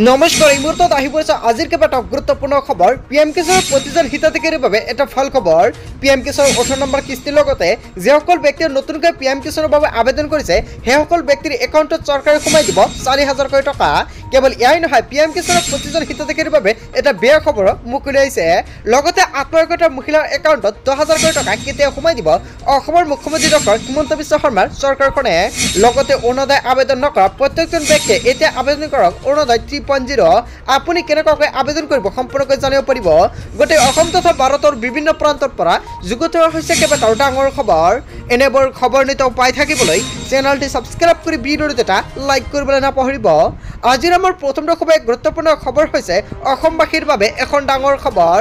নমস্কাৰ এই মুহূৰ্তত আহি পৰিছে আজিৰ কেইবাটাও গুৰুত্বপূৰ্ণ খবৰ। পিএম কিষাণৰ প্ৰতিজন হিতাধিকাৰীৰ বাবে এটা ভাল খবৰ। পিএম কিষাণৰ 18 নম্বৰ কিস্তিৰ লগতে যিসকল ব্যক্তিয়ে নতুনকৈ পিএম কিষাণৰ বাবে আবেদন কৰিছে সেইসকল ব্যক্তিৰ একাউণ্টত চৰকাৰে সোমাই দিব 4,000 কোটি টকা। কেৱল এয়াই নহয়, পিএম কিষাণৰ প্ৰতিজন হিতাধিকাৰীৰ বাবে এটা বেয়া খবৰ মুখ উলিয়াইছে। লগতে আত্মসহায়ক মহিলাৰ একাউণ্টত 10,000 কোটি টকা কেতিয়া সোমাই দিব অসমৰ মুখ্যমন্ত্ৰী ডক্টৰ হিমন্ত বিশ্ব শৰ্মাৰ চৰকাৰখনে। লগতে অৰুণোদয় আবেদন নকৰা প্ৰত্যেকজন ব্যক্তিয়ে এতিয়া আবেদন কৰক অৰুণোদয় 3.0। আপুনি কেনেকৈ আবেদন কৰিব সম্পূৰ্ণকৈ জানিব পাৰিব। গোটেই অসম তথা ভাৰতৰ বিভিন্ন প্ৰান্তৰ পৰা যুগুত হোৱা হৈছে কেইবাটাও ডাঙৰ খবৰ। এনেবোৰ খবৰ নিতৌ পাই থাকিবলৈ চেনেলটি ছাবস্ক্ৰাইব কৰি ভিডিঅ'টো এটা লাইক কৰিবলৈ নাপাহৰিব। আজিৰ আমাৰ প্ৰথমটো খুব গুৰুত্বপূৰ্ণ খবৰ হৈছে অসমবাসীৰ বাবে এখন ডাঙৰ খবৰ।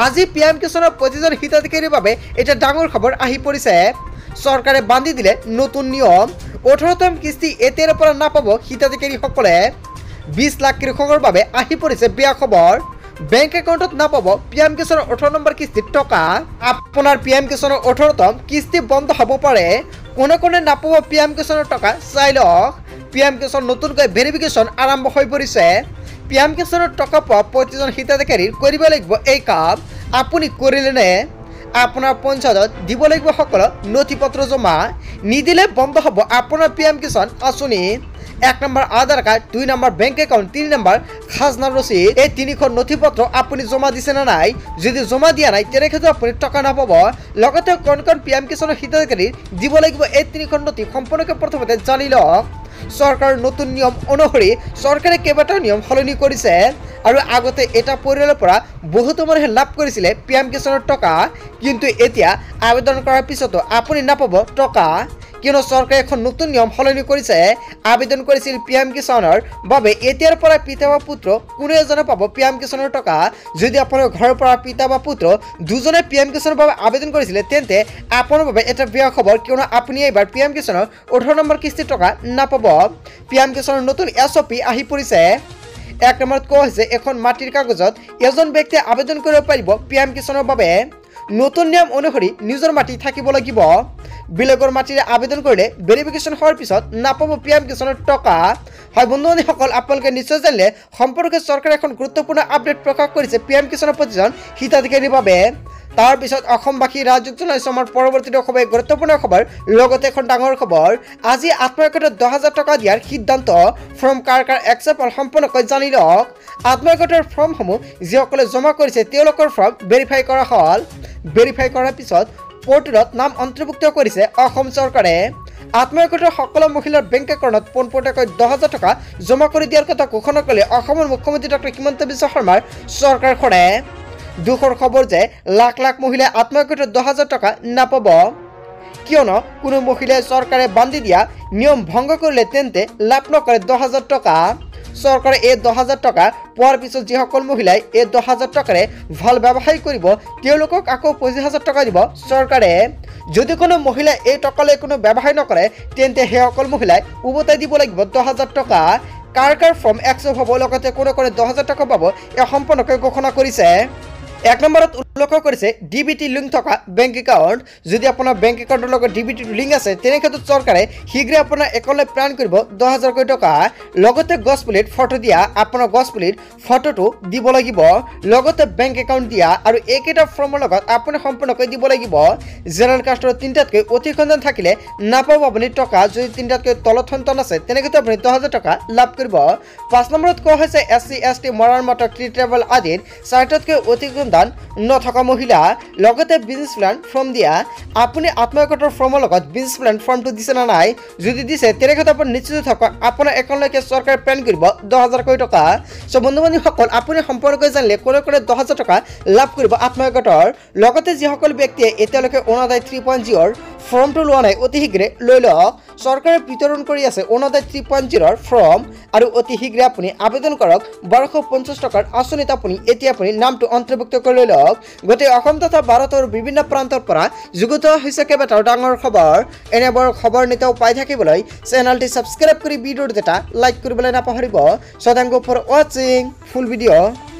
আজি পিএম কিষাণৰ প্ৰতিজন হিতাধিকাৰীৰ বাবে এটা ডাঙৰ খবৰ আহি পৰিছে। চৰকাৰে বান্ধি দিলে নতুন নিয়ম। 18তম কিস্তি এতিয়াৰ পৰা নাপাব হিতাধিকাৰীসকলে। 20 লাখ কৃষকৰ বাবে আহি পৰিছে বেয়া খবৰ। বেংক একাউণ্টত নাপাব পিএম কিষাণৰ 18 নম্বৰ কিস্তিৰ টকা। আপোনাৰ পিএম কিষাণৰ 18তম কিস্তি বন্ধ হ'ব পাৰে। কোনে কোনে নাপাব পিএম কিষাণৰ টকা চাই লওক। পিএম কিষাণ নতুনকৈ ভেৰিফিকেশ্যন আৰম্ভ হৈ পৰিছে। পিএম কিষাণৰ টকা পোৱা প্ৰতিজন হিতাধিকাৰীৰ কৰিব লাগিব এই কাম। আপুনি কৰিলেনে? আপোনাৰ পঞ্চায়তত দিব লাগিব সকলো নথিপত্ৰ জমা। নিদিলে বন্ধ হ'ব আপোনাৰ পিএম কিষাণ আঁচনি। 1 নম্বৰ আধাৰ কাৰ্ড, 2 নম্বৰ বেংক একাউণ্ট, 3 নম্বৰ খাজনাৰ ৰচিদ। এই 3খন নথিপত্ৰ আপুনি জমা দিছে নে নাই? যদি জমা দিয়া নাই তেনেক্ষেত্ৰত আপুনি টকা নাপাব। লগতে কোন কোন পিএম কিষাণৰ হিতাধিকাৰীৰ দিব লাগিব এই 3খন নথি সম্পূৰ্ণকৈ প্ৰথমতে জানি লওক। চৰকাৰৰ নতুন নিয়ম অনুসৰি চৰকাৰে কেইবাটাও নিয়ম সলনি কৰিছে। আৰু আগতে এটা পৰিয়ালৰ পৰা বহুতো মানুহে লাভ কৰিছিলে পিএম কিষাণৰ টকা, কিন্তু এতিয়া আবেদন কৰাৰ পিছতো আপুনি নাপাব টকা, কিয়নো চৰকাৰে এখন নতুন নিয়ম সলনি কৰিছে। আবেদন কৰিছিল পিএম কিষাণৰ বাবে এতিয়াৰ পৰা পিতা বা পুত্ৰ কোনো এজনে পাব পিএম কিষাণৰ টকা। যদি আপোনাৰ ঘৰৰ পৰা পিতা বা পুত্ৰ দুজনে পিএম কিষাণৰ বাবে আবেদন কৰিছিলে তেন্তে আপোনাৰ বাবে এটা বেয়া খবৰ, কিয়নো আপুনি এইবাৰ পিএম কিষাণৰ 18 নম্বৰ কিস্তিৰ টকা নাপাব। পিএম কিষাণৰ নতুন SOP আহি পৰিছে। 1 নম্বৰত কোৱা হৈছে এখন মাটিৰ কাগজত এজন ব্যক্তিয়ে আবেদন কৰিব পাৰিব পিএম কিষাণৰ বাবে। নতুন নিয়ম অনুসৰি নিজৰ মাটি থাকিব লাগিব। বেলেগৰ মাটিৰে আবেদন কৰিলে ভেৰিফিকেশ্যন হোৱাৰ পিছত নাপাব পিএম কিষাণৰ টকা। হয় বন্ধু বান্ধৱীসকল, আপোনালোকে নিশ্চয় জানিলে সম্পৰ্কে চৰকাৰে এখন গুৰুত্বপূৰ্ণ আপডেট প্ৰকাশ কৰিছে পিএম কিষাণৰ প্ৰতিজন হিতাধিকাৰীৰ বাবে। তাৰপিছত অসমবাসী ৰাজ্যক জনাইছো আমাৰ পৰৱৰ্তীটো খুব গুৰুত্বপূৰ্ণ খবৰ। লগতে এখন ডাঙৰ খবৰ, আজি আত্মসহায়কত 10,000 টকা দিয়াৰ সিদ্ধান্ত। ফৰ্ম কাৰ কাৰ একচেপ্ট হ'ল সম্পূৰ্ণকৈ জানি লওক। আত্মসহায়কৰ ফৰ্মসমূহ যিসকলে জমা কৰিছে তেওঁলোকৰ ফৰ্ম ভেৰিফাই কৰা হ'ল। ভেৰিফাই কৰাৰ পিছত পৰ্টেলত নাম অন্তৰ্ভুক্ত কৰিছে অসম চৰকাৰে। আত্মসহায়কৰ সকলো মহিলাৰ বেংক একাউণ্টত পোনপটীয়াকৈ 10,000 টকা জমা কৰি দিয়াৰ কথা ঘোষণা কৰিলে অসমৰ মুখ্যমন্ত্ৰী ডক্টৰ হিমন্ত বিশ্ব শৰ্মাৰ চৰকাৰখনে। দুখৰ খবৰ যে লাখ লাখ মহিলাই আত্মসহায়কত 10,000 টকা নাপাব, কিয়নো কোনো মহিলাই চৰকাৰে বান্ধি দিয়া নিয়ম ভংগ কৰিলে তেন্তে লাভ নকৰে 10,000 টকা। চৰকাৰে এই 10,000 টকা পোৱাৰ পিছত যিসকল মহিলাই এই 10,000 টকাৰে ভাল ব্যৱসায় কৰিব তেওঁলোকক আকৌ 25,000 টকা দিব চৰকাৰে। যদি কোনো মহিলাই এই টকালৈ কোনো ব্যৱসায় নকৰে তেন্তে সেইসকল মহিলাই উভতাই দিব লাগিব 10,000 টকা। কাৰ কাৰ ফৰ্ম একচেপ্ট হ'ব, লগতে কোনে কোনে 10,000 টকা পাব এই সম্পূৰ্ণকৈ ঘোষণা কৰিছে। 1 নম্বৰত উল্লেখ কৰিছে DBT লিংক থকা বেংক একাউণ্ট। যদি আপোনাৰ বেংক একাউণ্টৰ লগত DBT লিংক আছে তেনেক্ষেত্ৰত চৰকাৰে শীঘ্ৰে আপোনাৰ একাউণ্টলৈ প্ৰেৰণ কৰিব 10,000 কোটি টকা। লগতে গছপুলিত ফটো দিয়া, আপোনাৰ গছপুলিত ফটোটো দিব লাগিব। লগতে বেংক একাউণ্ট দিয়া আৰু এইকেইটা ফৰ্মৰ লগত আপুনি সম্পূৰ্ণকৈ দিব লাগিব। জেনেৰেল কাষ্টৰ 3টাতকৈ অধিক সন্তান থাকিলে নাপাব আপুনি টকা। যদি 3টাতকৈ তলত সন্তান আছে তেনেক্ষেত্ৰত আপুনি 10,000 টকা লাভ কৰিব। 5 নম্বৰত কোৱা হৈছে SC ST মৰাণ মটৰ ট্ৰিটেবল আদিৰ 4টাতকৈ অধিক নথকা মহিলা। লগতে বিজনেছ প্লেন ফৰ্ম দিয়া। আপুনি আত্মসহায়কৰ ফৰ্মৰ লগত বিজনেছ প্লেন ফৰ্মটো দিছে নে নাই? যদি দিছে তেনেক্ষেত্ৰত আপুনি নিশ্চিত থাকক আপোনাৰ একাউণ্টলৈকে চৰকাৰে প্ৰেৰণ কৰিব 10,000 কোটি টকা। বন্ধু বান্ধৱীসকল, আপুনি সম্পূৰ্ণকৈ জানিলে কোনে কোনে 10,000 টকা লাভ কৰিব আত্মসহায়কৰ। লগতে যিসকল ব্যক্তিয়ে এতিয়ালৈকে অৰুণোদয় 3.0ৰ ফৰ্মটো লোৱা নাই অতি শীঘ্ৰে লৈ লওক। চৰকাৰে বিতৰণ কৰি আছে অৰুণোদয় 3.0ৰ ফৰ্ম আৰু অতি শীঘ্ৰে আপুনি আবেদন কৰক। 1250 টকাৰ আঁচনিত আপুনি নামটো অন্তৰ্ভুক্ত কৰি লৈ লওক। গোটেই অসম তথা ভাৰতৰ বিভিন্ন প্ৰান্তৰ পৰা যুগুত হৈছে কেইবাটাও ডাঙৰ খবৰ। এনেবোৰ খবৰ নিতৌ পাই থাকিবলৈ চেনেলটি ছাবস্ক্ৰাইব কৰি ভিডিঅ'টো এটা লাইক কৰিবলৈ নাপাহৰিব। থ্যাংক ইউ ফৰ ৱাচিং ফুল ভিডিঅ'।